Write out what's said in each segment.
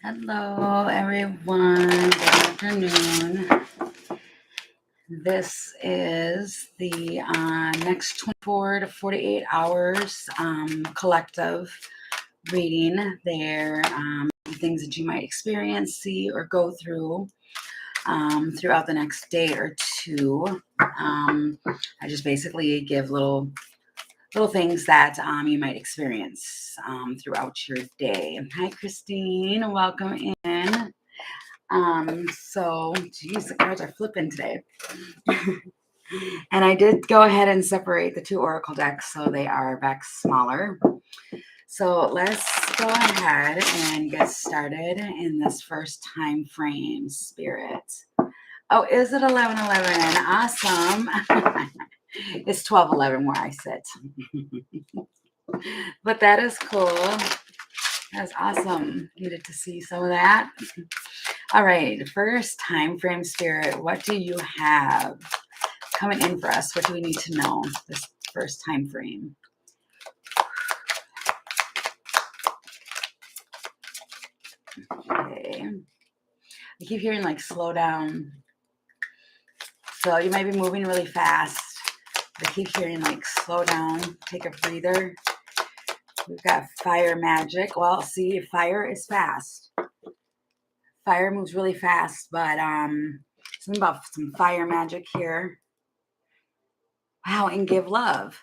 Hello, everyone. Good afternoon. This is the next 24 to 48 hours collective reading. There things that you might experience, see, or go through throughout the next day or two. I just basically give little things that you might experience throughout your day. Hi, Christine. Welcome in. Geez, the cards are flipping today. And I did go ahead and separate the two oracle decks so they are back smaller. So let's go ahead and get started in this first time frame, Spirit. Oh, is it 11:11? Awesome. It's 12:11 where I sit. But that is cool. That's awesome. Needed to see some of that. All right, first time frame, Spirit. What do you have coming in for us? What do we need to know this first time frame? Okay. I keep hearing like slow down. So you might be moving really fast. I keep hearing like slow down, take a breather. We've got fire magic. Well, see, fire is fast. Fire moves really fast, but something about some fire magic here. Wow, and give love.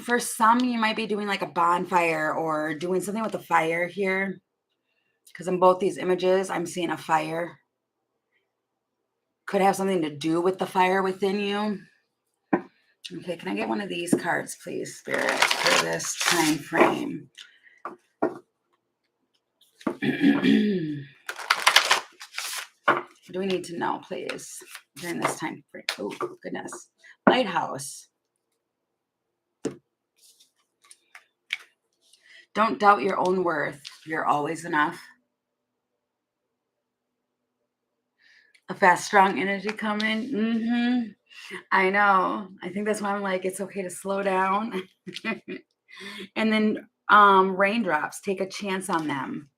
For some, you might be doing like a bonfire or doing something with the fire here. Because in both these images, I'm seeing a fire. Could have something to do with the fire within you. Okay, can I get one of these cards, please, Spirit, for this time frame? What do we need to know, please, during this time frame? Oh, goodness. Lighthouse. Don't doubt your own worth. You're always enough. A fast, strong energy coming. I know. I think that's why I'm like, it's okay to slow down. And then raindrops, take a chance on them.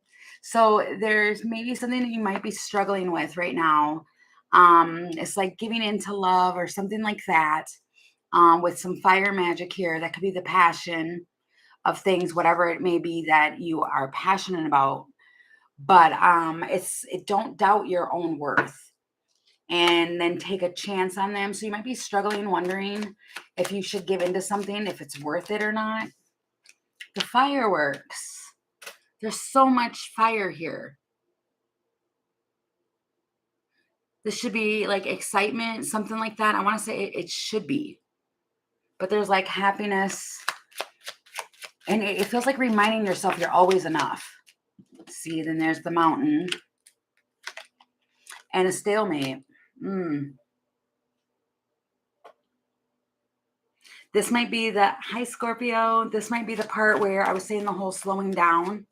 So there's maybe something that you might be struggling with right now. It's like giving into love or something like that. With some fire magic here, that could be the passion of things, whatever it may be that you are passionate about. But don't doubt your own worth. And then take a chance on them. So you might be struggling, wondering if you should give into something, if it's worth it or not. The fireworks. There's so much fire here. This should be like excitement, something like that. I want to say it should be. But there's like happiness. And it feels like reminding yourself you're always enough. See, then there's the mountain. And a stalemate. This might be the, hi Scorpio, this might be the part where I was saying the whole slowing down.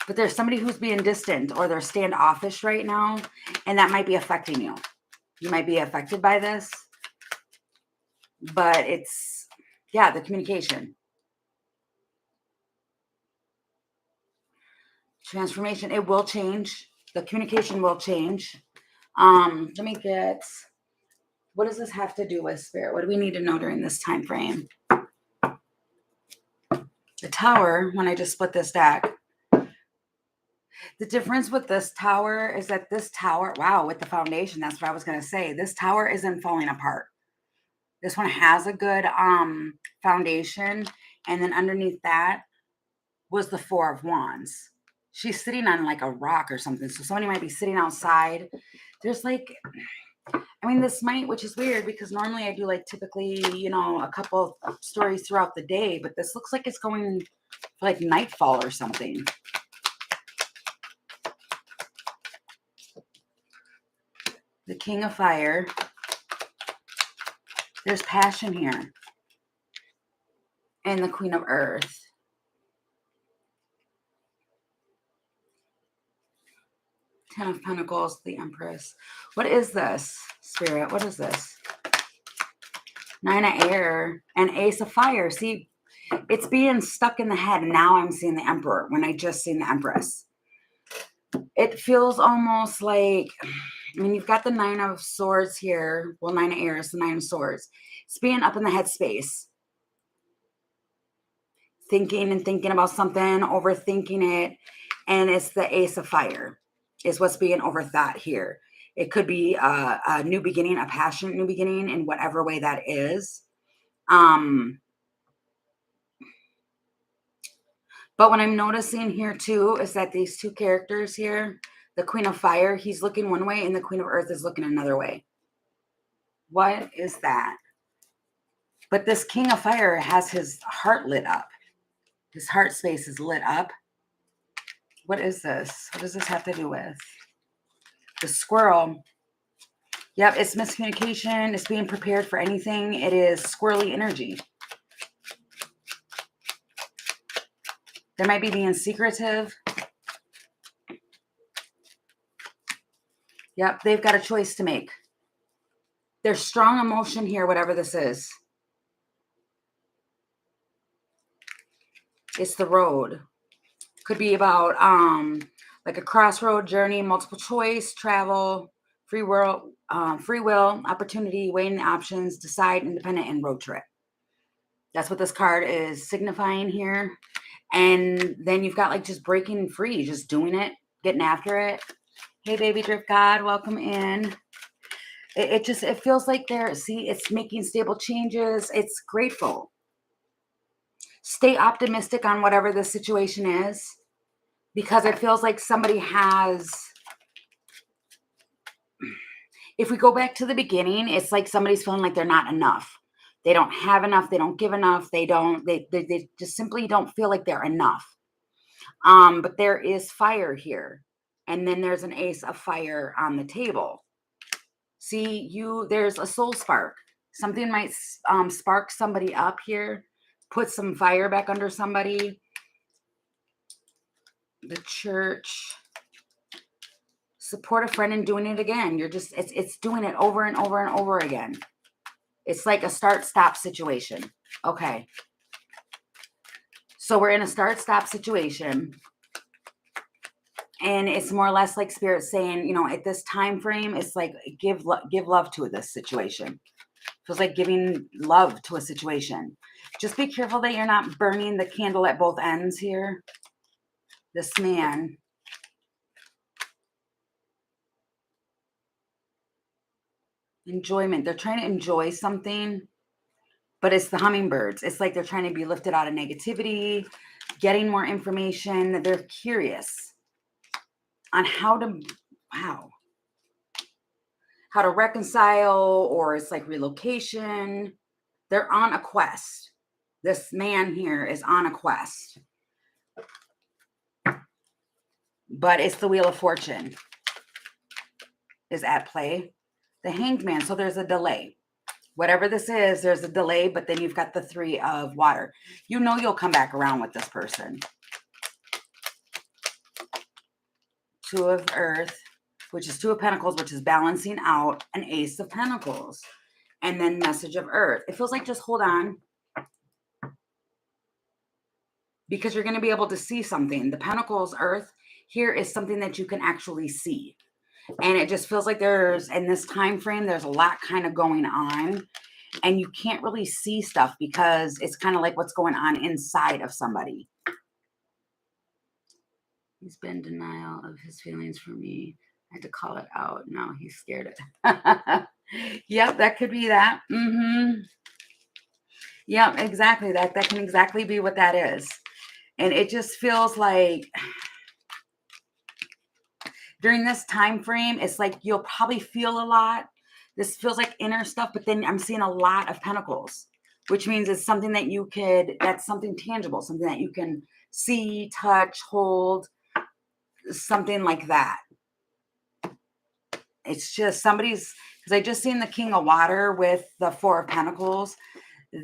But there's somebody who's being distant or they're standoffish right now, and that might be affecting you. You might be affected by this, but it's, yeah, the communication. Transformation, it will change. The communication will change. Let me get, what does this have to do with, Spirit? What do we need to know during this time frame? The Tower, when I just split this deck, the difference with this tower is that this tower, wow, with the foundation, that's what I was going to say. This tower isn't falling apart. This one has a good foundation. And then underneath that was the Four of Wands. She's sitting on like a rock or something. So somebody might be sitting outside. There's like, I mean, this might, which is weird because normally I do like typically, a couple stories throughout the day. But this looks like it's going for like nightfall or something. The King of Fire. There's passion here. And the Queen of Earth. Ten of Pentacles, the Empress. What is this, Spirit? What is this? Nine of Air and Ace of Fire. See, It's being stuck in the head. And now I'm seeing the Emperor when I just seen the Empress. It feels almost like, I mean, you've got the Nine of Swords here. Well, Nine of Air, the Nine of Swords. It's being up in the head space. Thinking and thinking about something, overthinking it. And it's the Ace of Fire is what's being overthought here. It could be a new beginning, a passionate new beginning in whatever way that is. But what I'm noticing here too is that these two characters here, the Queen of Fire, he's looking one way and the Queen of Earth is looking another way. What is that? But this King of Fire has his heart lit up. His heart space is lit up. What is this? What does this have to do with? The squirrel. Yep, it's miscommunication. It's being prepared for anything. It is squirrely energy. There might be being secretive. Yep, they've got a choice to make. There's strong emotion here, whatever this is. It's the road. Could be about like a crossroad journey, multiple choice, travel, free will, opportunity, weighing the options, decide, independent, and road trip. That's what this card is signifying here. And then you've got like just breaking free, just doing it, getting after it. Hey, baby Drift God, welcome in. It feels like it's making stable changes. It's grateful. Stay optimistic on whatever the situation is, because it feels like somebody has, if we go back to the beginning, it's like somebody's feeling like they're not enough. They don't have enough. They don't give enough. They just simply don't feel like they're enough. But there is fire here. And then there's an Ace of Fire on the table. See, there's a soul spark. Something might spark somebody up here. Put some fire back under somebody. The Church. Support a friend in doing it again. It's doing it over and over and over again. It's like a start-stop situation. Okay. So we're in a start-stop situation. And it's more or less like Spirit saying, at this time frame, it's like give love to this situation. Feels like giving love to a situation. Just be careful that you're not burning the candle at both ends here. This man. Enjoyment. They're trying to enjoy something, but it's the hummingbirds. It's like they're trying to be lifted out of negativity, getting more information. They're curious on how to reconcile, or it's like relocation. They're on a quest. This man here is on a quest. But it's the Wheel of Fortune is at play. The Hanged Man. So there's a delay. Whatever this is, there's a delay, but then you've got the Three of Water. You'll come back around with this person. Two of Earth, which is Two of Pentacles, which is balancing out an Ace of Pentacles. And then Message of Earth. It feels like just hold on, because you're going to be able to see something. The Pentacles, Earth, here is something that you can actually see. And it just feels like in this time frame, there's a lot kind of going on. And you can't really see stuff because it's kind of like what's going on inside of somebody. He's been in denial of his feelings for me. I had to call it out. Now he's scared of Yep, that could be that. Yep, exactly. That can exactly be what that is. And it just feels like during this time frame, it's like you'll probably feel a lot. This feels like inner stuff, but then I'm seeing a lot of pentacles, which means it's something that's something tangible, something that you can see, touch, hold, something like that. It's just because I just seen the King of Water with the Four of Pentacles.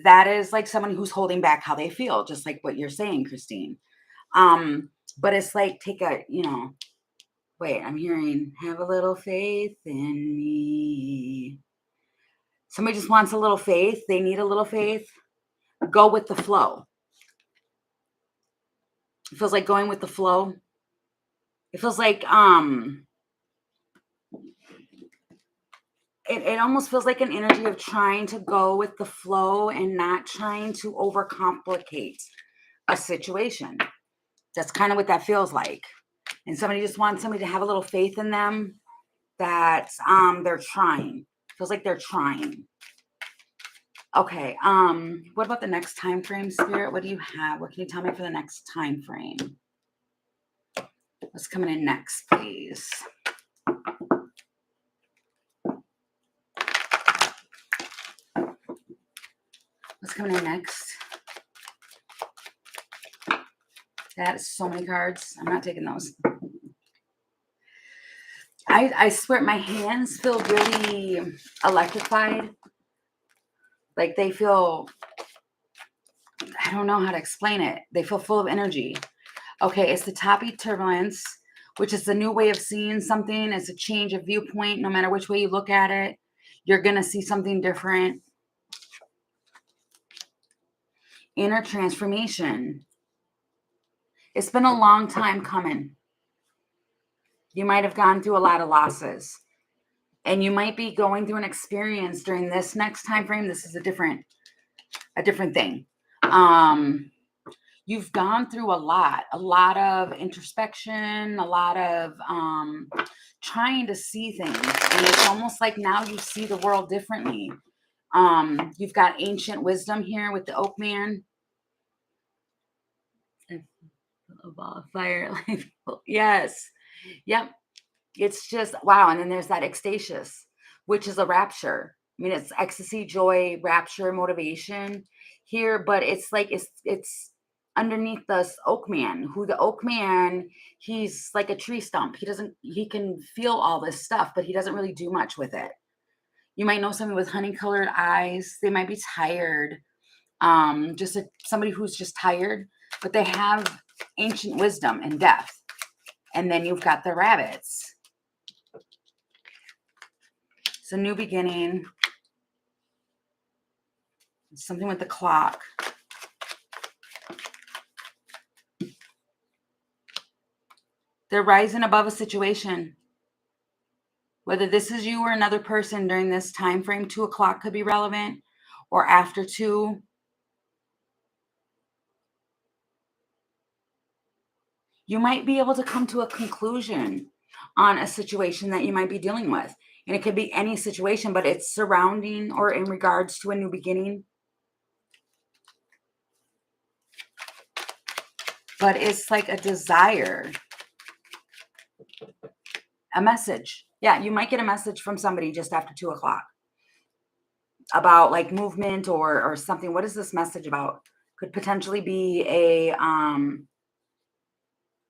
That is like someone who's holding back how they feel, just like what you're saying, Christine. But it's like, wait, I'm hearing, have a little faith in me. Somebody just wants a little faith. They need a little faith. Go with the flow. It feels like going with the flow. It feels like it almost feels like an energy of trying to go with the flow and not trying to overcomplicate a situation. That's kind of what that feels like. And somebody just wants somebody to have a little faith in them that they're trying. Feels like they're trying. Okay, what about the next time frame, Spirit? What do you have? What can you tell me for the next time frame? What's coming in next, please? What's coming in next? That is so many cards. I'm not taking those. I swear my hands feel really electrified. Like they feel, I don't know how to explain it. They feel full of energy. Okay, it's the Tapi turbulence, which is a new way of seeing something. It's a change of viewpoint. No matter which way you look at it, you're going to see something different. Inner transformation. It's been a long time coming. You might have gone through a lot of losses. And you might be going through an experience during this next time frame. This is a different thing. You've gone through a lot of introspection, a lot of trying to see things. And it's almost like now you see the world differently. You've got ancient wisdom here with the oak man. A ball of fire. Yes. Yep. It's just, wow. And then there's that ecstasias, which is a rapture. I mean, it's ecstasy, joy, rapture, motivation here, but it's like, it's underneath this oak man, who the oak man, he's like a tree stump. He can feel all this stuff, but he doesn't really do much with it. You might know somebody with honey colored eyes. They might be tired. Somebody who's just tired, but they have ancient wisdom and depth. And then you've got the rabbits. It's a new beginning. Something with the clock. They're rising above a situation. Whether this is you or another person during this time frame, 2 o'clock could be relevant, or after 2. You might be able to come to a conclusion on a situation that you might be dealing with. And it could be any situation, but it's surrounding or in regards to a new beginning. But it's like a desire. A message. Yeah, you might get a message from somebody just after 2 o'clock about like movement or something. What is this message about? Could potentially be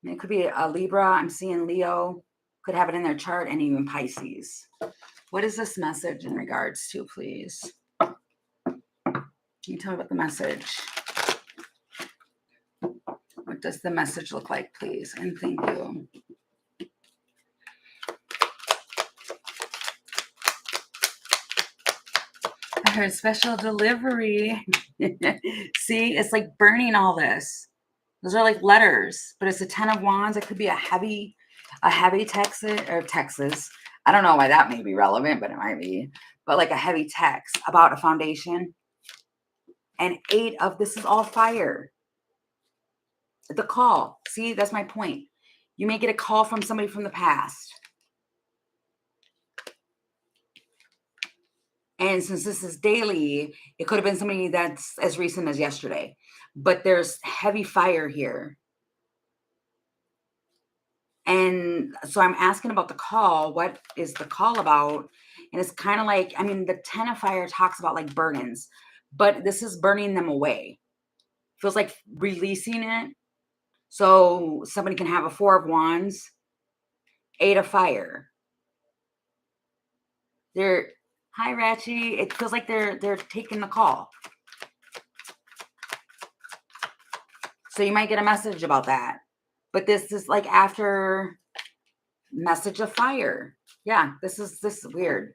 it could be a Libra. I'm seeing Leo. Could have it in their chart, and even Pisces. What is this message in regards to, please? Can you tell me about the message? What does the message look like, please? And thank you. I heard special delivery. See, it's like burning all this. Those are like letters, but it's a 10 of Wands. It could be a heavy Texas. I don't know why that may be relevant, but it might be. But like a heavy text about a foundation. And 8 of this is all fire. The call. See, that's my point. You may get a call from somebody from the past. And since this is daily, it could have been somebody that's as recent as yesterday. But there's heavy fire here. And so I'm asking about the call. What is the call about? And it's kind of like, I mean, the 10 of fire talks about like burdens, but this is burning them away. Feels like releasing it. So somebody can have a 4 of Wands, 8 of fire. Hi, Ratchy. It feels like they're taking the call. So you might get a message about that. But this is like after message of fire. Yeah, this is weird.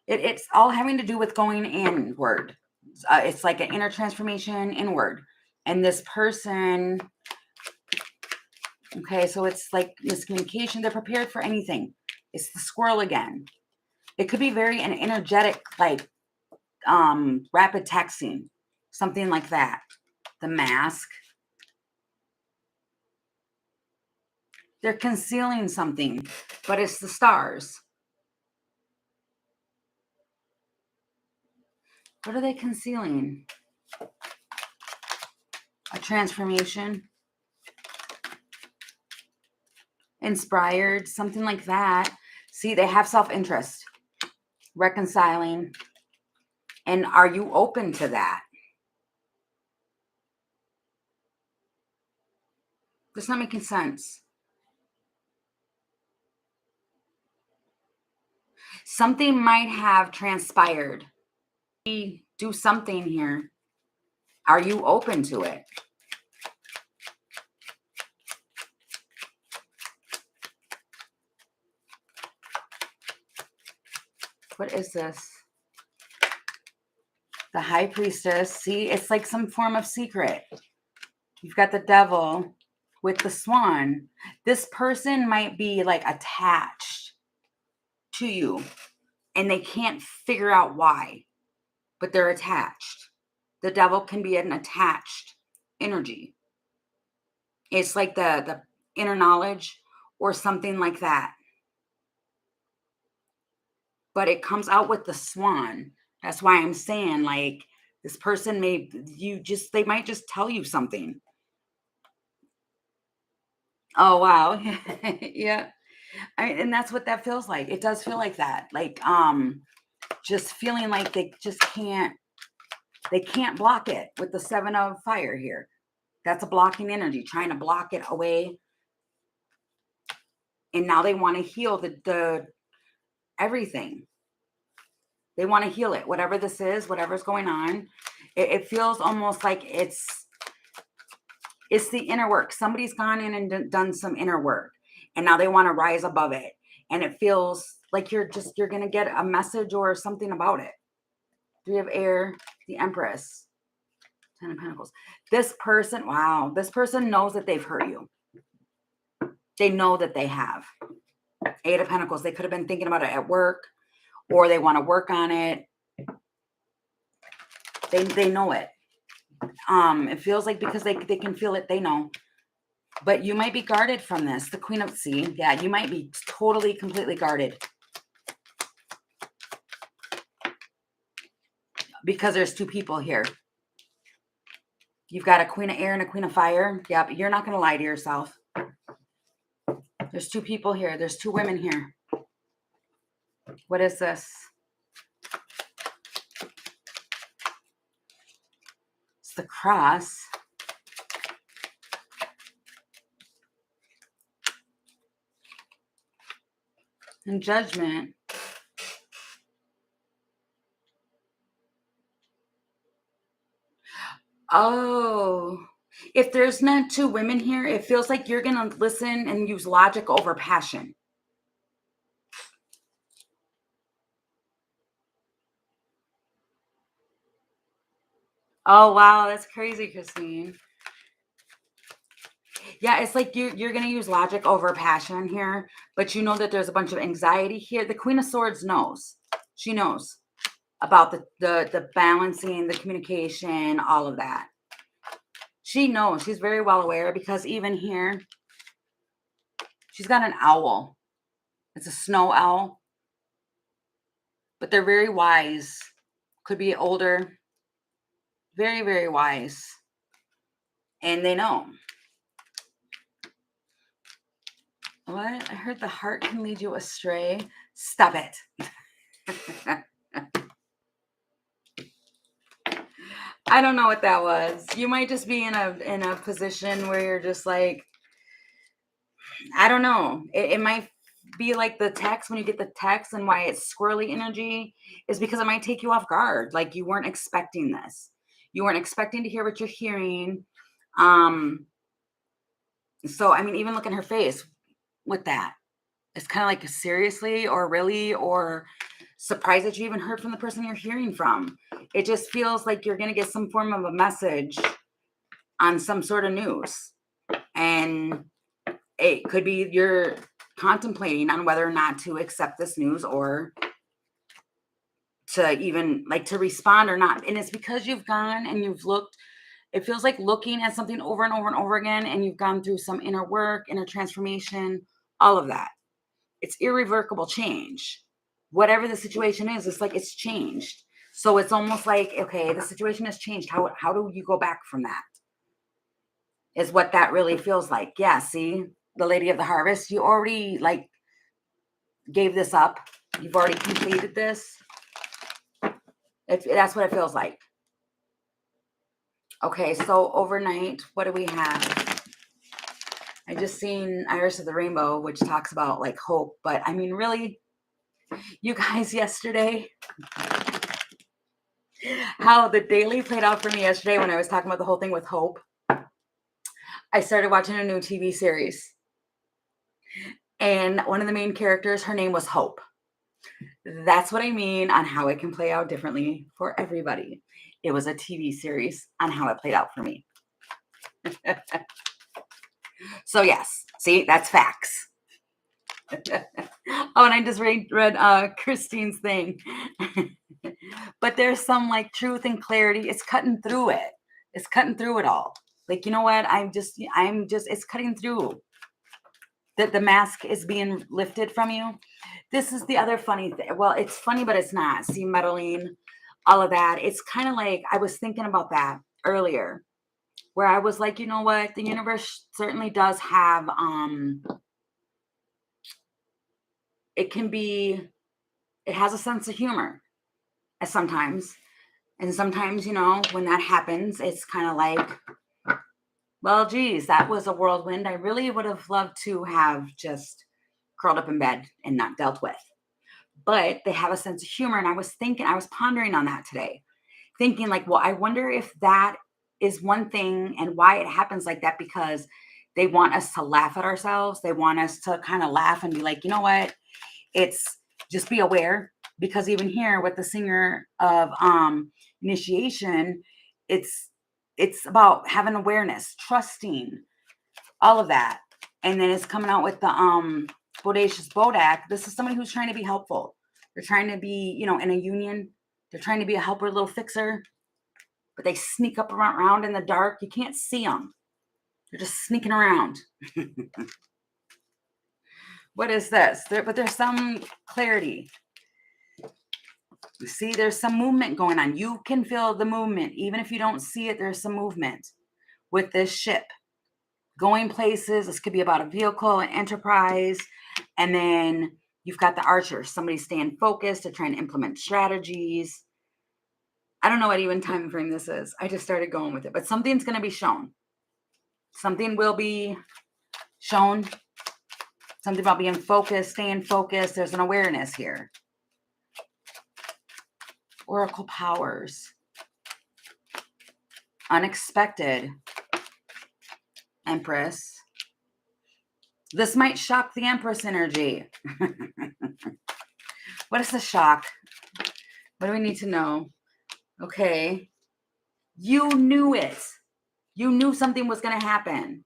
It's all having to do with going inward. It's like an inner transformation inward. And this person, okay, so it's like miscommunication. They're prepared for anything. It's the squirrel again. It could be very an energetic, like rapid texting, something like that. The mask. They're concealing something, but it's the stars. What are they concealing? A transformation, inspired, something like that. See, they have self-interest, reconciling. And are you open to that? That's not making sense. Something might have transpired. Do something here. Are you open to it? What is this? The high priestess. See, it's like some form of secret. You've got the devil with the swan. This person might be like attached to you and they can't figure out why, but they're attached. The devil can be an attached energy. It's like the inner knowledge or something like that. But it comes out with the swan. That's why I'm saying, like, this person they might just tell you something. Oh, wow. Yeah. And that's what that feels like. It does feel like that. Like, just feeling like they can't block it with the 7 of fire here. That's a blocking energy, trying to block it away. And now they want to heal the everything. They want to heal it, whatever this is, whatever's going on. It feels almost like it's the inner work. Somebody's gone in and done some inner work, and now they want to rise above it. And it feels like you're going to get a message or something about it. 3 of air, the Empress, 10 of Pentacles. This person, wow, this person knows that they've hurt you. They know that they have. 8 of Pentacles. They could have been thinking about it at work, or they want to work on it. They know it. It feels like because they can feel it, they know. But you might be guarded from this. The Queen of Sea. Yeah, you might be totally, completely guarded. Because there's 2 people here. You've got a Queen of Air and a Queen of Fire. Yeah, but you're not going to lie to yourself. There's 2 people here. There's 2 women here. What is this? It's the Cross. And Judgment. Oh, if there's not 2 women here, it feels like you're going to listen and use logic over passion. Oh, wow. That's crazy, Christine. Yeah, it's like you're going to use logic over passion here, but you know that there's a bunch of anxiety here. The Queen of Swords knows. She knows about the balancing, the communication, all of that. She knows. She's very well aware because even here, she's got an owl. It's a snow owl. But they're very wise. Could be older. Very, very wise. And they know. What? I heard the heart can lead you astray. Stop it. I don't know what that was. You might just be in a position where you're just like, I don't know. It might be like the text, when you get the text, and why it's squirrely energy is because it might take you off guard. Like you weren't expecting this. You weren't expecting to hear what you're hearing. So I mean, even look at her face with that. It's kind of like seriously or really or Surprised that you even heard from the person you're hearing from. It just feels like you're going to get some form of a message on some sort of news. And it could be you're contemplating on whether or not to accept this news or to even like to respond or not. And it's because you've gone and you've looked. It feels like looking at something over and over and over again, and you've gone through some inner work, inner transformation, all of that. It's irrevocable change. Whatever the situation is, it's like it's changed. So it's almost like, okay, the situation has changed. How do you go back from that? Is what that really feels like. Yeah, see, the Lady of the Harvest, you already like gave this up. You've already completed this. That's what it feels like. Okay, so overnight, what do we have? I just seen Iris of the Rainbow, which talks about like hope. But I mean, really, you guys, yesterday, how the daily played out for me yesterday when I was talking about the whole thing with hope. I started watching a new TV series. And one of the main characters, her name was Hope. That's what I mean on how it can play out differently for everybody. It was a TV series on how it played out for me. So yes, see, that's facts. Oh, and I just read Christine's thing. But there's some like truth and clarity. It's cutting through it. It's cutting through it all. Like, you know what? It's cutting through. That the mask is being lifted from you. This is the other funny thing. Well, it's funny, but it's not. See, meddling, all of that. It's kind of like I was thinking about that earlier, where I was like, you know what? The universe certainly does have it has a sense of humor sometimes. And sometimes, you know, when that happens, it's kind of like, well, geez, that was a whirlwind. I really would have loved to have just curled up in bed and not dealt with. But they have a sense of humor. And I was pondering on that today, thinking like, well, I wonder if that is one thing and why it happens like that, because they want us to laugh at ourselves. They want us to kind of laugh and be like, you know what? It's just be aware, because even here with the singer of initiation, it's about having awareness, trusting, all of that. And then it's coming out with the Bodacious Bodak. This is somebody who's trying to be helpful. They're trying to be, you know, in a union. They're trying to be a helper, little fixer, but they sneak up around in the dark. You can't see them. They're just sneaking around. What is this? But there's some clarity. You see, there's some movement going on. You can feel the movement. Even if you don't see it, there's some movement with this ship. Going places. This could be about a vehicle, an enterprise. And then you've got the archer. Somebody staying focused to try and implement strategies. I don't know what even time frame this is. I just started going with it. But something's going to be shown. Something will be shown. Something about being focused, staying focused. There's an awareness here. Oracle powers. Unexpected. Empress. This might shock the Empress energy. What is the shock? What do we need to know? Okay. You knew it. You knew something was going to happen.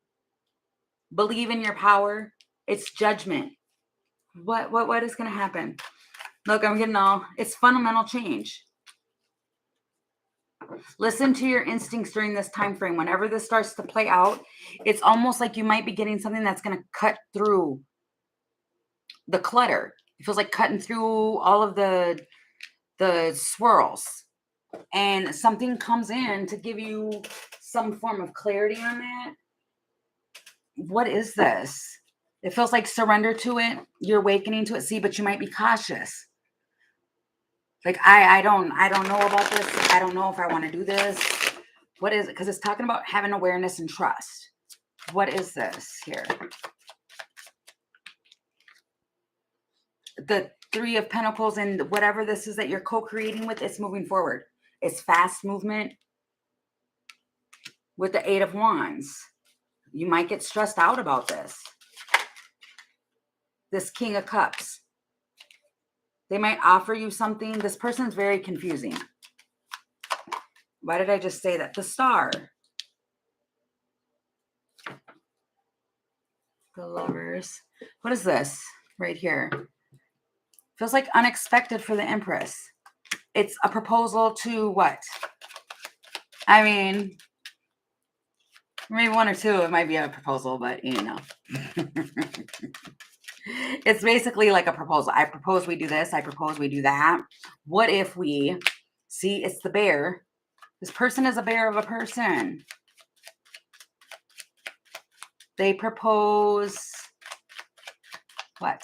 Believe in your power. It's judgment. What is going to happen? Look, I'm getting all, it's fundamental change. Listen to your instincts during this time frame. Whenever this starts to play out, it's almost like you might be getting something that's going to cut through the clutter. It feels like cutting through all of the swirls, and something comes in to give you some form of clarity on that. What is this? It feels like surrender to it. You're awakening to it. See, but you might be cautious. Like, I don't know about this. I don't know if I want to do this. What is it? Because it's talking about having awareness and trust. What is this here? The Three of Pentacles, and whatever this is that you're co-creating with, it's moving forward. It's fast movement. With the Eight of Wands, you might get stressed out about this. This King of Cups. They might offer you something. This person's very confusing. Why did I just say that? The Star. The Lovers. What is this right here? Feels like unexpected for the Empress. It's a proposal to what? I mean, maybe one or two, it might be a proposal, but you know. It's basically like a proposal. I propose we do this. I propose we do that. What if we, see, it's the bear. This person is a bear of a person. They propose what?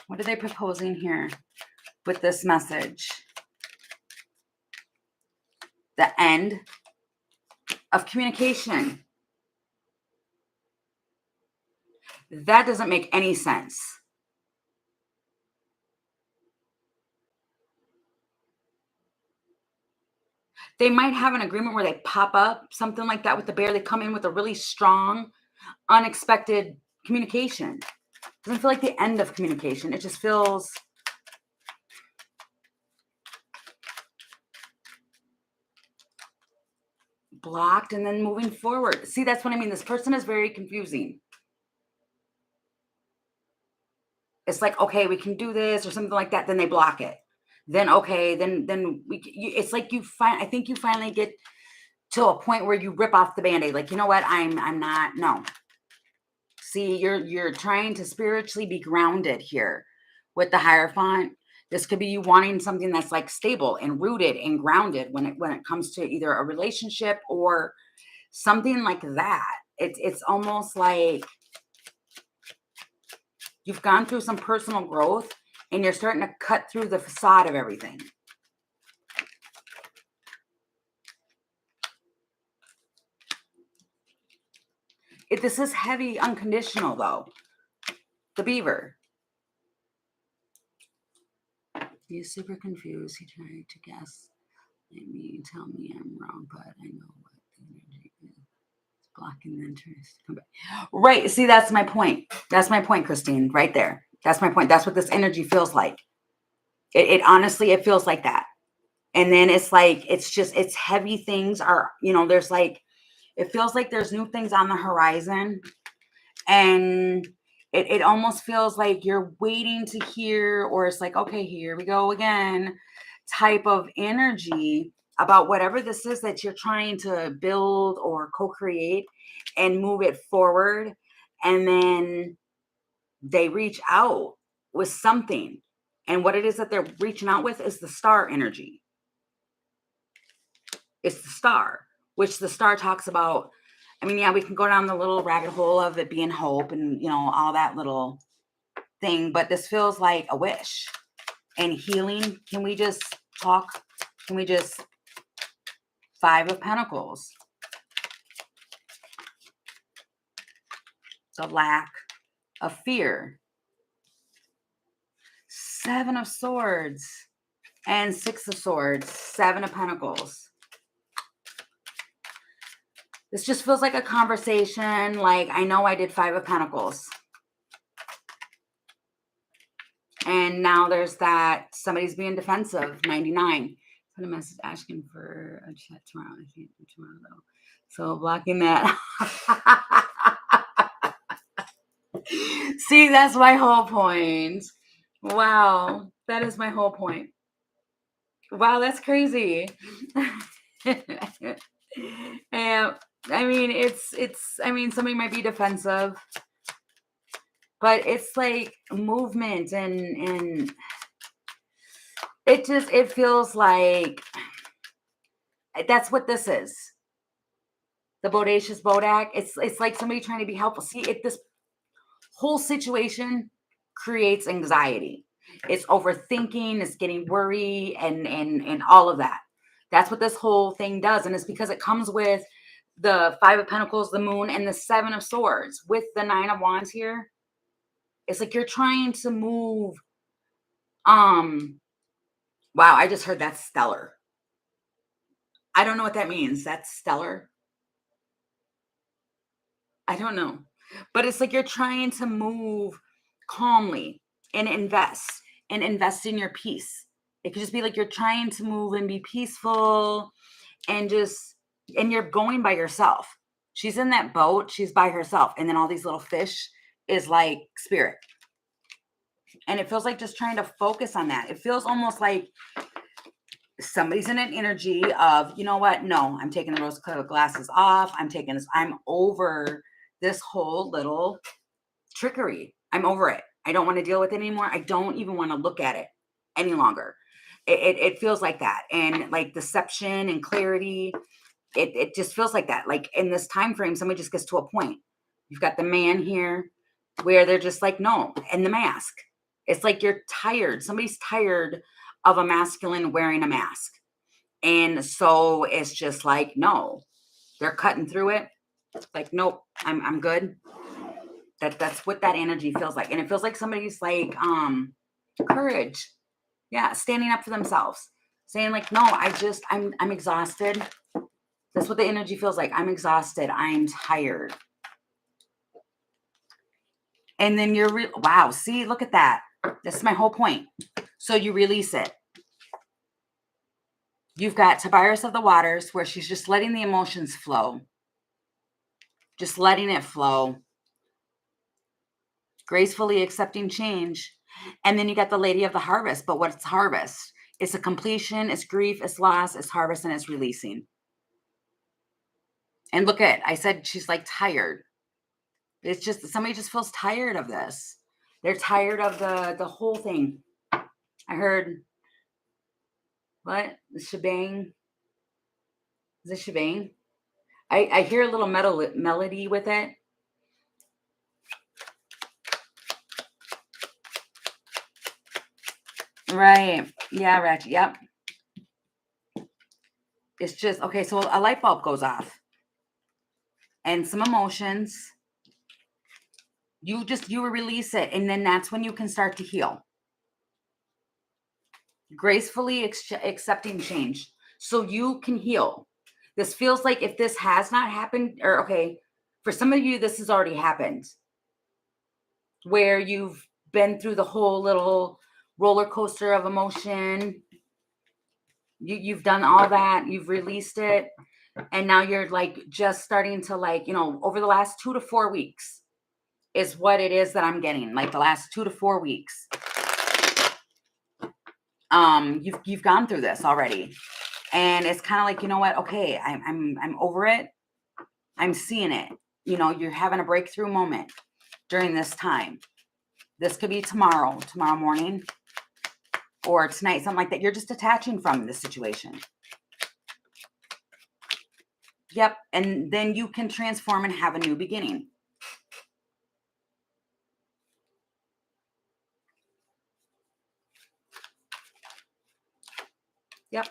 What are they proposing here with this message? The end of communication. That doesn't make any sense. They might have an agreement where they pop up, something like that with the bear. They come in with a really strong, unexpected communication. Doesn't feel like the end of communication. It just feels blocked and then moving forward. See, that's what I mean. This person is very confusing. It's like, okay, we can do this or something like that. Then they block it. Then, okay, then it's like I think you finally get to a point where you rip off the Band-Aid. Like, you know what? I'm not, no. See, you're trying to spiritually be grounded here with the Hierophant. This could be you wanting something that's like stable and rooted and grounded when it comes to either a relationship or something like that. It's almost like you've gone through some personal growth and you're starting to cut through the facade of everything. This is heavy unconditional though. The Beaver. He's super confused. He tried to guess. Maybe tell me I'm wrong, but I know what the energy is. It's blocking the interest. Come back. Right. See, that's my point. That's my point, Christine. Right there. That's my point. That's what this energy feels like. It honestly, it feels like that. And then it's like, it's heavy things are, there's like, it feels like there's new things on the horizon. And it almost feels like you're waiting to hear, or it's like, okay, here we go again, type of energy about whatever this is that you're trying to build or co-create and move it forward. And then they reach out with something. And what it is that they're reaching out with is the star energy. It's the star, which the star talks about. I mean, yeah, we can go down the little rabbit hole of it being hope and, all that little thing, but this feels like a wish and healing. Can we just talk? Can we just Five of Pentacles? The lack of fear. Seven of Swords and Six of Swords. Seven of Pentacles. This just feels like a conversation. Like, I know I did Five of Pentacles. And now there's that somebody's being defensive. 99. Send a message asking for a chat tomorrow. I can't do tomorrow though. So blocking that. See, that's my whole point. Wow. That is my whole point. Wow, that's crazy. And I mean, somebody might be defensive, but it's like movement and it feels like that's what this is. The Bodacious Bodak. It's like somebody trying to be helpful. See, this whole situation creates anxiety. It's overthinking, it's getting worried and all of that. That's what this whole thing does. And it's because it comes with the Five of Pentacles, the Moon, and the Seven of Swords with the Nine of Wands here. It's like you're trying to move. Wow, I just heard that's stellar. I don't know what that means. That's stellar. I don't know. But it's like you're trying to move calmly and invest in your peace. It could just be like you're trying to move and be peaceful and you're going by yourself. She's in that boat, she's by herself, and then all these little fish is like spirit. And it feels like just trying to focus on that. It feels almost like somebody's in an energy of, you know what? No, I'm taking the rose colored glasses off. I'm over this whole little trickery. I'm over it. I don't want to deal with it anymore. I don't even want to look at it any longer. It feels like that. And like deception and clarity, it just feels like that. Like in this time frame, somebody just gets to a point. You've got the man here where they're just like, no, and the mask. It's like you're tired. Somebody's tired of a masculine wearing a mask. And so it's just like, no, they're cutting through it. Like, nope, I'm good. That's what that energy feels like. And it feels like somebody's like, courage. Yeah, standing up for themselves. Saying like, no, I'm exhausted. That's what the energy feels like. I'm exhausted. I'm tired. And then wow, see, look at that. This is my whole point. So you release it. You've got Tobias of the Waters, where she's just letting the emotions flow. Just letting it flow. Gracefully accepting change. And then you got the Lady of the Harvest. But what's harvest? It's a completion, it's grief, it's loss, it's harvest, and it's releasing. And look at, I said she's like tired. It's just, somebody just feels tired of this. They're tired of the whole thing. I heard, what? The shebang? Is it shebang? I hear a little melody with it. Right. Yeah, Ratchet. Yep. It's just, okay, so a light bulb goes off. And some emotions. You release it. And then that's when you can start to heal. Gracefully accepting change. So you can heal. This feels like if this has not happened, or okay, for some of you, this has already happened. Where you've been through the whole little roller coaster of emotion. You've done all that. You've released it. And now you're like just starting to like, over the last 2 to 4 weeks is what it is that I'm getting. Like the last 2 to 4 weeks. You've gone through this already. And it's kind of like, you know what? Okay, I'm over it. I'm seeing it. You're having a breakthrough moment during this time. This could be tomorrow morning, or tonight, something like that. You're just detaching from the situation. Yep. And then you can transform and have a new beginning. Yep.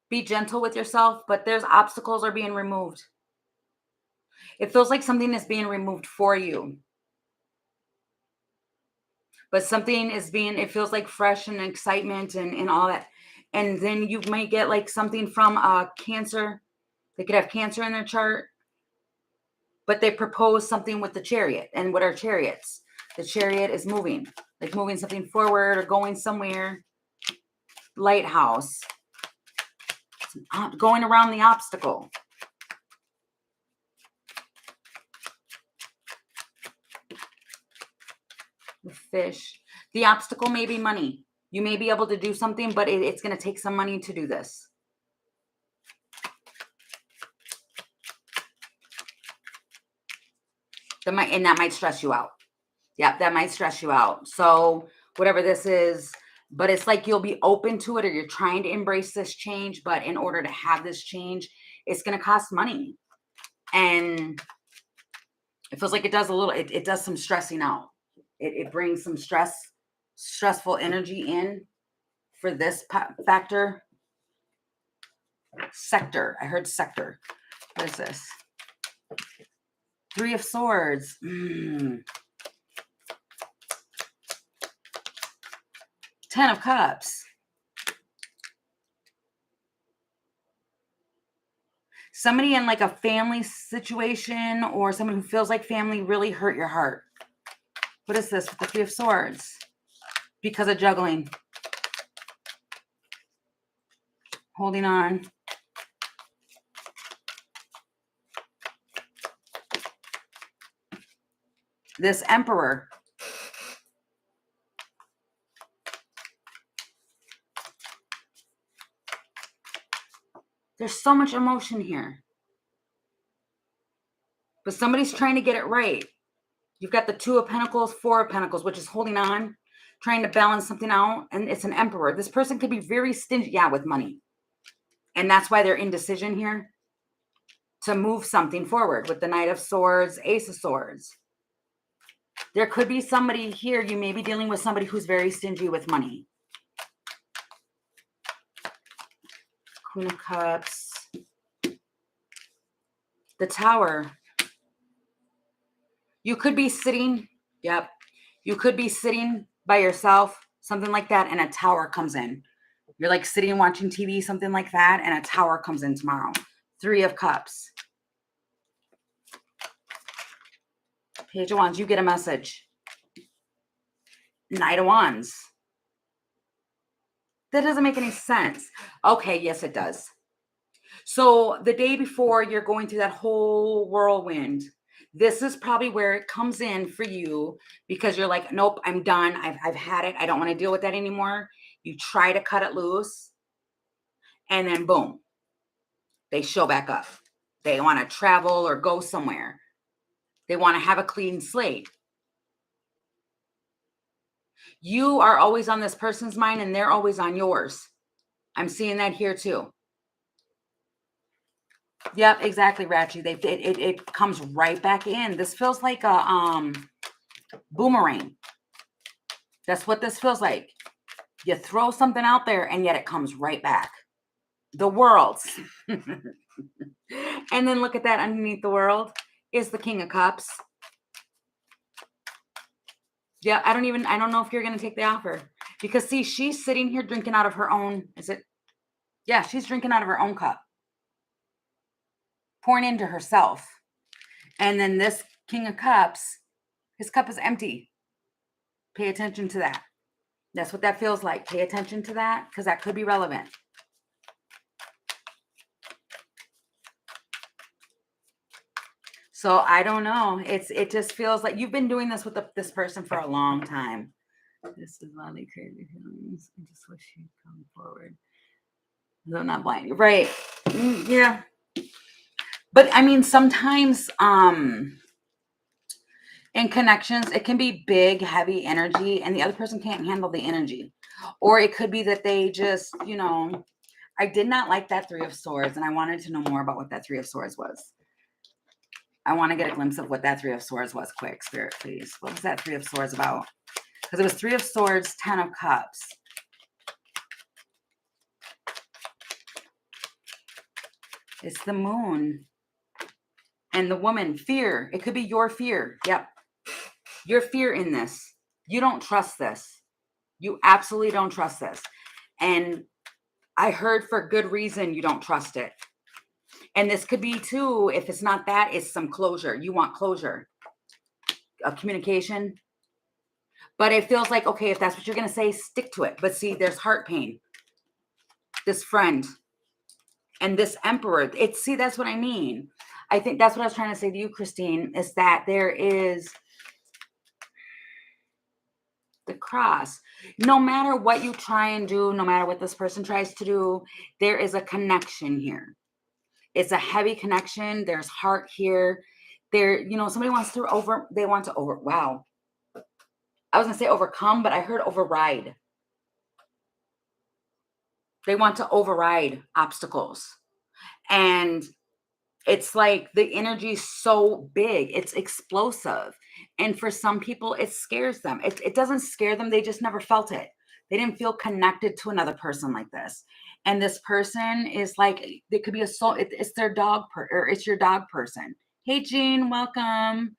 Be gentle with yourself, but there's obstacles are being removed. It feels like something is being removed for you. But something is it feels like fresh and excitement and all that. And then you might get like something from cancer. They could have cancer in their chart, but they propose something with the Chariot. And what are chariots? The Chariot is moving, like moving something forward or going somewhere. Lighthouse, going around the obstacle. The fish. The obstacle may be money. You may be able to do something, but it's going to take some money to do this. And that might stress you out. Yeah, that might stress you out. So whatever this is, but it's like you'll be open to it, or you're trying to embrace this change. But in order to have this change, it's going to cost money. And it feels like it does it does some stressing out. It brings some stressful energy in for this factor. Sector. I heard sector. What is this? 3 of Swords. 10 of Cups. Somebody in like a family situation, or someone who feels like family really hurt your heart. What is this with the Three of Swords? Because of juggling. Holding on. This Emperor. There's so much emotion here. But somebody's trying to get it right. You've got the Two of Pentacles, Four of Pentacles, which is holding on, trying to balance something out. And it's an Emperor. This person could be very stingy, with money. And that's why they're indecision here. To move something forward with the Knight of Swords, Ace of Swords. There could be somebody here. You may be dealing with somebody who's very stingy with money. Queen of Cups. The Tower. You could be sitting, you could be sitting by yourself, something like that, and a tower comes in. You're like sitting watching TV, something like that, and a tower comes in tomorrow. Three of Cups. Page of Wands, you get a message. Knight of Wands. That doesn't make any sense. Okay, yes, it does. So the day before, you're going through that whole whirlwind. This is probably where it comes in for you because you're like, nope, I'm done. I've had it. I don't want to deal with that anymore. You try to cut it loose. And then boom, they show back up. They want to travel or go somewhere. They want to have a clean slate. You are always on this person's mind and they're always on yours. I'm seeing that here too. Yep, exactly, Ratchy. It comes right back in. This feels like a boomerang. That's what this feels like. You throw something out there and yet it comes right back. The World. And then look at that underneath the World is the King of Cups. Yeah, I don't know if you're going to take the offer. Because see, she's sitting here drinking out of her own, yeah, she's drinking out of her own cup. Pouring into herself. And then this King of Cups, his cup is empty. Pay attention to that. That's what that feels like. Pay attention to that because that could be relevant. So I don't know. It just feels like you've been doing this with this person for a long time. This is really crazy feelings. I just wish you'd come forward. I'm not blind. Right. Yeah. But I mean, sometimes in connections, it can be big, heavy energy, and the other person can't handle the energy. Or it could be that they just, I did not like that Three of Swords, and I wanted to know more about what that Three of Swords was. I want to get a glimpse of what that Three of Swords was. Quick, Spirit, please. What was that Three of Swords about? Because it was Three of Swords, 10 of Cups. It's the Moon. And the Woman, fear. It could be your fear. Yep. Your fear in this. You don't trust this. You absolutely don't trust this. And I heard for good reason you don't trust it. And this could be too, if it's not that, it's some closure. You want closure. A communication. But it feels like, okay, if that's what you're going to say, stick to it. But see, there's heart pain. This friend. And this Emperor. See, that's what I mean. I think that's what I was trying to say to you, Christine, is that there is the Cross. No matter what you try and do, no matter what this person tries to do, there is a connection here. It's a heavy connection. There's heart here. Somebody wants to wow. I was going to say overcome, but I heard override. They want to override obstacles. And it's like the energy is so big. It's explosive. And for some people, it scares them. It doesn't scare them. They just never felt it. They didn't feel connected to another person like this. And this person is like, it could be a soul. It's their dog, or it's your dog person. Hey, Jean, welcome.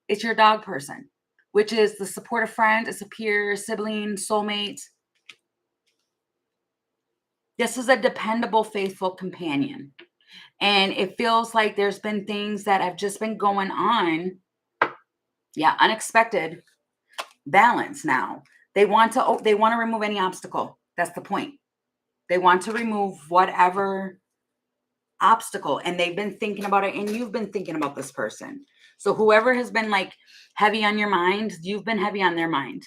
It's your dog person, which is the supportive friend. It's a peer, sibling, soulmate. This is a dependable, faithful companion. And it feels like there's been things that have just been going on. Yeah, unexpected. balance now. They want to remove any obstacle. That's the point. They want to remove whatever obstacle, and they've been thinking about it, and you've been thinking about this person. So whoever has been like heavy on your mind, you've been heavy on their mind.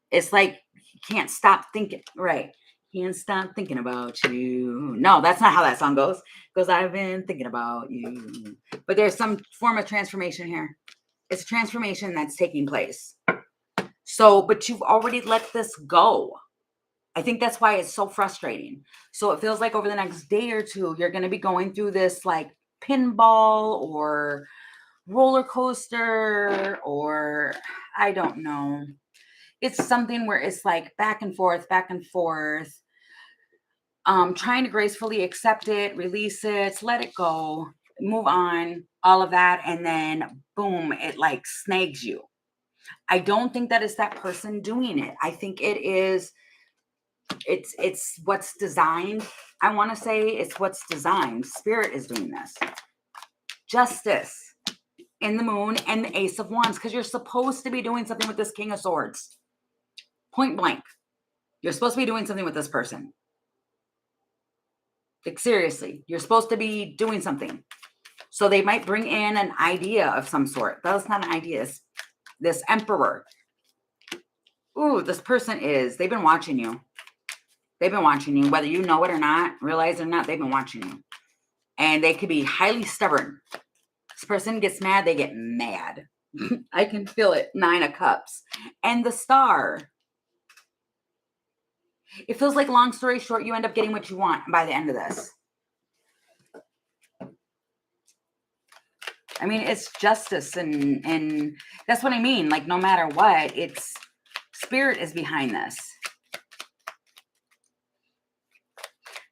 It's like you can't stop thinking, right? Can't stop thinking about you. No, that's not how that song goes. It goes, I've been thinking about you. But there's some form of transformation here. It's a transformation that's taking place. So, but you've already let this go. I think that's why it's so frustrating. So it feels like over the next day or two, you're going to be going through this like pinball or roller coaster, or I don't know. It's something where it's like back and forth, trying to gracefully accept it, release it, let it go, move on, all of that. And then boom, it like snags you. I don't think that it's that person doing it. I think it's what's designed. I want to say it's what's designed. Spirit is doing this. Justice in the moon and the Ace of Wands, because you're supposed to be doing something with this King of Swords. Point blank. You're supposed to be doing something with this person. Like seriously, you're supposed to be doing something. So they might bring in an idea of some sort. That's not an idea. It's this Emperor. Ooh, this person they've been watching you. They've been watching you, whether you know it or not, realize it or not, they've been watching you. And they could be highly stubborn. This person gets mad, they get mad. I can feel it. 9 of Cups. And the Star. It feels like, long story short, you end up getting what you want by the end of this. I mean, it's justice, and that's what I mean. Like, no matter what, it's Spirit is behind this.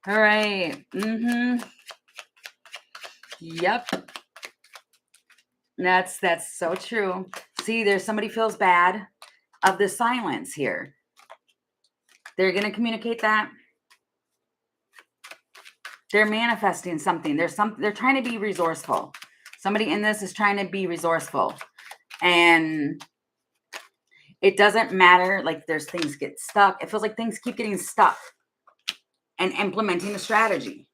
All right. Yep. That's so true. See, there's somebody feels bad of the silence here. They're going to communicate that. They're manifesting something. They're trying to be resourceful. Somebody in this is trying to be resourceful. And it doesn't matter. Like, there's things get stuck. It feels like things keep getting stuck and implementing a strategy.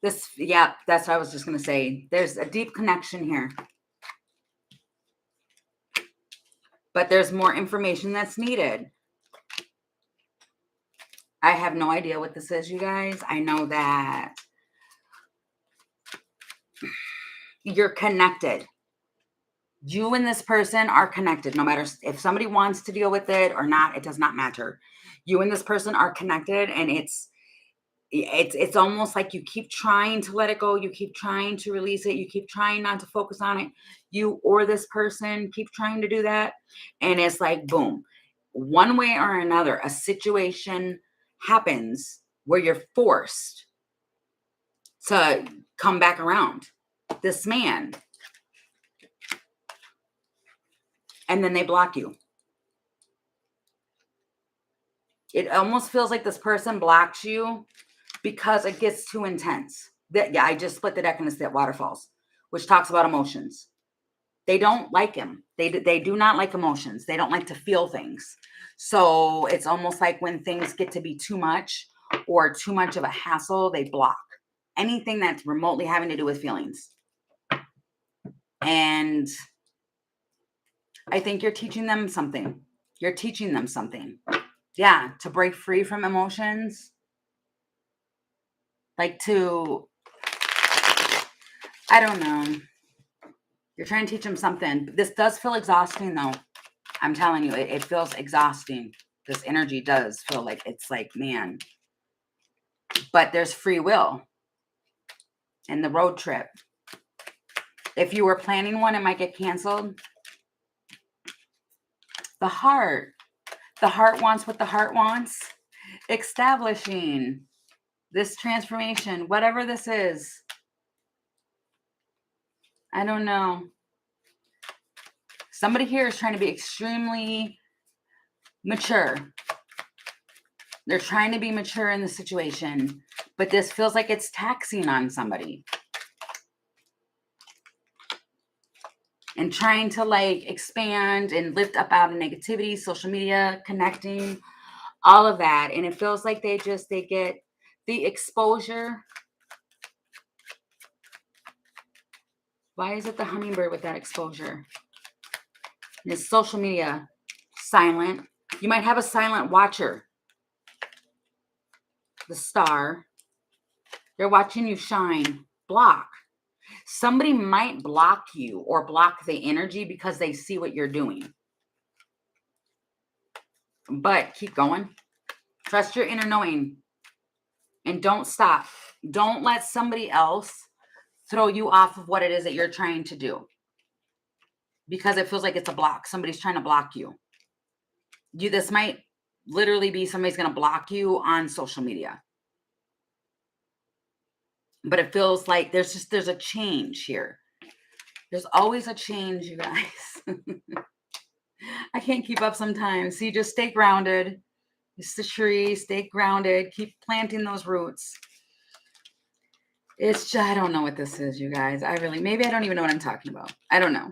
That's what I was just going to say. There's a deep connection here. But there's more information that's needed. I have no idea what this is, you guys. I know that you're connected. You and this person are connected. No matter if somebody wants to deal with it or not, it does not matter. You and this person are connected, and it's almost like you keep trying to let it go. You keep trying to release it. You keep trying not to focus on it. You or this person keep trying to do that. And it's like, boom, one way or another, a situation happens where you're forced to come back around this man. And then they block you. It almost feels like this person blocks you because it gets too intense. I just split the deck and it's that Waterfalls, which talks about emotions. They don't like him. They do not like emotions. They don't like to feel things. So it's almost like when things get to be too much or too much of a hassle, they block anything that's remotely having to do with feelings. And I think you're teaching them something. You're teaching them something. Yeah, to break free from emotions. Like I don't know. You're trying to teach them something. This does feel exhausting, though. I'm telling you, it feels exhausting. This energy does feel like it's like, man. But there's free will in the road trip. If you were planning one, it might get canceled. The heart wants what the heart wants. Establishing this transformation, whatever this is. I don't know. Somebody here is trying to be extremely mature. They're trying to be mature in the situation, but this feels like it's taxing on somebody. and trying to like expand and lift up out of negativity, social media, connecting, all of that. And it feels like they get the exposure. Why is it the hummingbird with that exposure? It's social media, silent. You might have a silent watcher. The star. They're watching you shine. Block. Somebody might block you or block the energy because they see what you're doing. But keep going. Trust your inner knowing. And don't stop. Don't let somebody else throw you off of what it is that you're trying to do. Because it feels like it's a block. Somebody's trying to block you. This might literally be somebody's going to block you on social media. But it feels like there's a change here. There's always a change, you guys. I can't keep up sometimes. So you just stay grounded. It's the tree. Stay grounded. Keep planting those roots. It's just, I don't know what this is, you guys. Maybe I don't even know what I'm talking about. I don't know.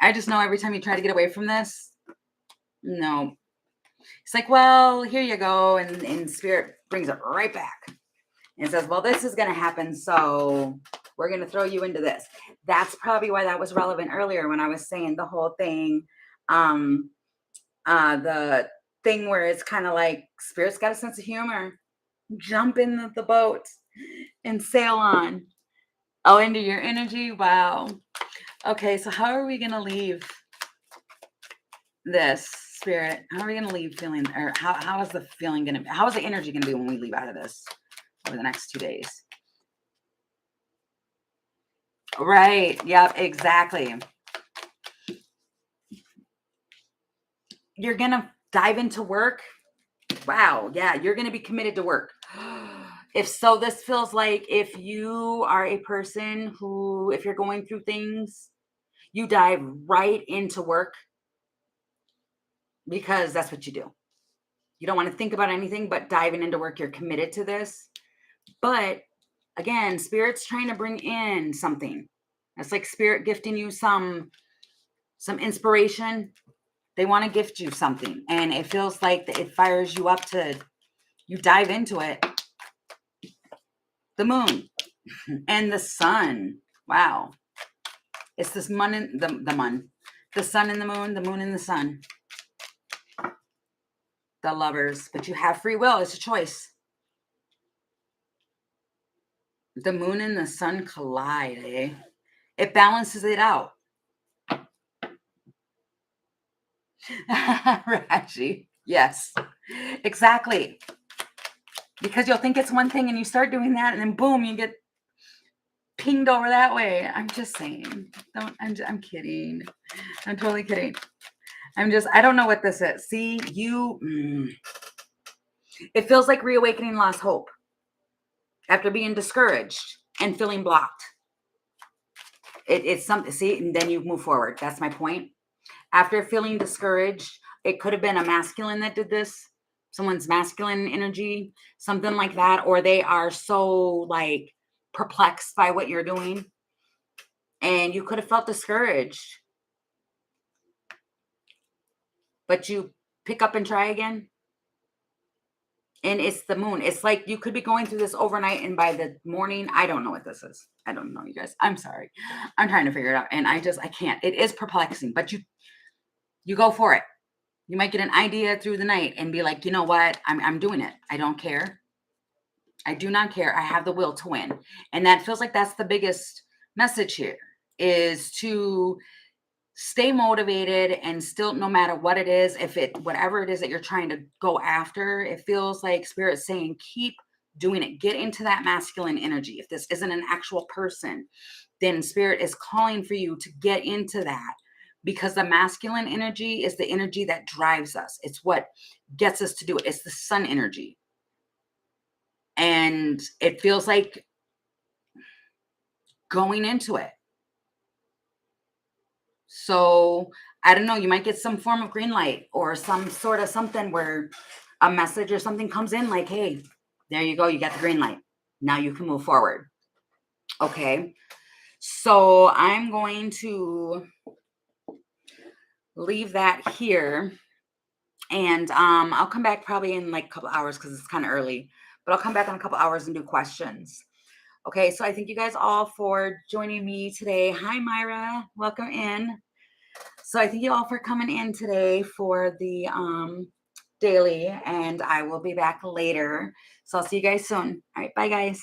I just know every time you try to get away from this, no. It's like, well, here you go. And spirit brings it right back and says, well, this is going to happen. So we're going to throw you into this. That's probably why that was relevant earlier when I was saying the whole thing. The thing where it's kind of like spirit's got a sense of humor. Jump in the boat and sail on. Oh, into your energy. Wow. Okay, so how are we going to leave this, spirit? How are we going to leave feeling, or how is the feeling going to, how is the energy going to be when we leave out of this over the next 2 days? Right. Yep, exactly. You're going to dive into work. Wow. Yeah, you're going to be committed to work. If so, this feels like if you are a person who, if you're going through things, you dive right into work because that's what you do. You don't want to think about anything but diving into work. You're committed to this. But again, spirit's trying to bring in something. It's like spirit gifting you some inspiration. They want to gift you something. And it feels like it fires you up to, you dive into it. The moon and the sun. Wow. It's this moon and the sun and the moon and the sun. The lovers, but you have free will. It's a choice. The moon and the sun collide, eh? It balances it out. Rashi. Yes, exactly. Because you'll think it's one thing and you start doing that and then boom, you get pinged over that way. I'm just saying. I'm kidding. I'm totally kidding. I don't know what this is. See, it feels like reawakening lost hope after being discouraged and feeling blocked. It's something, see, and then you move forward. That's my point. After feeling discouraged, it could have been a masculine that did this, someone's masculine energy, something like that, or they are so like perplexed by what you're doing, and you could have felt discouraged, but you pick up and try again. And it's the moon. It's like you could be going through this overnight, and by the morning, I don't know what this is. I don't know, you guys. I'm sorry. I'm trying to figure it out, and I can't. It is perplexing, but you go for it. You might get an idea through the night and be like, you know what? I'm doing it. I don't care. I do not care. I have the will to win. And that feels like that's the biggest message here, is to stay motivated and still, no matter what it is, whatever it is that you're trying to go after, it feels like spirit's saying, keep doing it. Get into that masculine energy. If this isn't an actual person, then spirit is calling for you to get into that. Because the masculine energy is the energy that drives us. It's what gets us to do it. It's the sun energy. And it feels like going into it. So I don't know, you might get some form of green light or some sort of something where a message or something comes in like, hey, there you go. You got the green light. Now you can move forward. Okay. So I'm going to leave that here. And I'll come back probably in like a couple hours because it's kind of early, but I'll come back in a couple hours and do questions. Okay, so I thank you guys all for joining me today. Hi, Myra. Welcome in. So I thank you all for coming in today for the daily, and I will be back later. So I'll see you guys soon. All right, bye, guys.